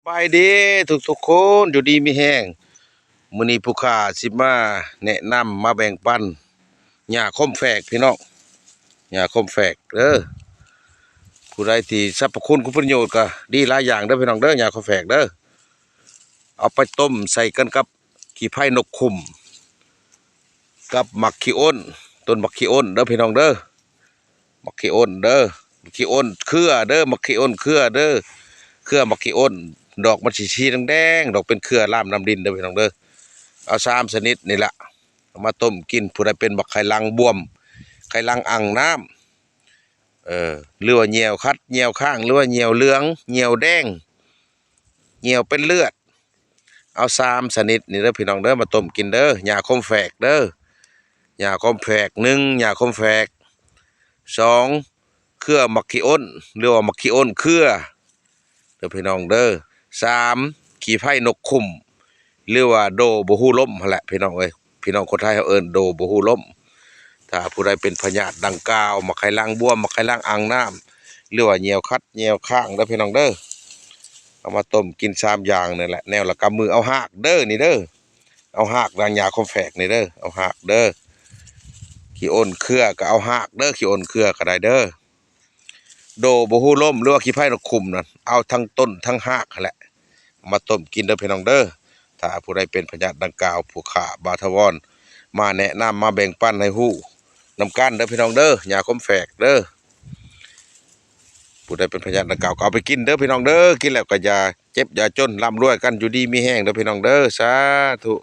บายดีทุกคนอยู่ดีมีแห้งมื้อนี้ผู้ข้าสิมาแนะนำมาแบ่งปันหญ้าคมแฝกพี่น้องหญ้าคมแฝกเด้อผู้ใดที่สรรพคุณคุณประโยชน์ก็ดีหลายอย่างเด้อพี่น้องเด้อหญ้าคมแฝกเด้อเอาไปต้มใส่กันกับขี้ไผ่นกขุ่มกับหมักขี้อ้นต้นหมักขี้อ้นเด้อพี่น้องเด้อหมักขี้อ้นเด้อขี้อ้นเครือเด้อหมักขี้อ้นเครือเด้อเครือหมักขี้อ้นดอกมันสีแดงๆดอกเป็นเครือล่ามน้ำดินเด้อพี่น้องเด้อ เอา3 ชนิดนี่แหละเอามาต้มกินผู้ใดเป็นบักไข่ลังบวมไข่ลังอ่างน้ำหรือว่าเหี่ยวคัดเหี่ยวข้างหรือว่าเหี่ยวเหลืองเหี่ยวแดงเหี่ยวเป็นเลือดเอา3 ชนิดนี่เด้อพี่น้องเด้อมาต้มกินเด้อหญ้าคมแฝกเด้อหญ้าคมแฝก1หญ้าคมแฝก2เครือมักขี้อ้นหรือว่ามักขี้อ้นเครือเด้อพี่น้องเด้อ3ขี้ไผ่นกขุ่ม หรือว่าโดบ่ฮู้ล้มหั่นแหละพี่น้องเอ้ยพี่น้องคนไทยเขาเอิ้นโดบ่ฮู้ล้มถ้าผู้ใดเป็นพยาธิดังกล่าวมะไข้ล้างบวมมะไข้ล้างอ่างน้ำหรือว่าเหนียวคัดเหนียวข้างเด้อพี่น้องเด้อเอามาต้มกิน3 อย่างนี่แหละแนวละกำมือเอาหากเด้อนี่เด้อเอาหากดังยาคมแฝกนี่เด้อเอาหากเด้อขี้อ้นเครือก็เอาหากเด้อขี้อ้นเครือก็ได้เด้อโดบ่ฮู้ล้มหรือว่าขี้ไผ่นกขุ่มนั่นเอาทั้งต้นทั้งหากแหละมาต้มกินเด้อพี่น้องเด้อถ้าผู้ใดเป็นพยาธิดังกล่าวผู้ข้าบาทวรมาแนะนำมาแบ่งปันให้ฮู้นำกันเด้อพี่น้องเด้อหญ้าคมแฝกเด้อผู้ใดเป็นพยาธิดังกล่าวก็เอาไปกินเด้อพี่น้องเด้อกินแล้วก็อย่าเจ็บอย่าจนร่ำรวยกันอยู่ดีมีแห้งเด้อพี่น้องเด้อสาธุ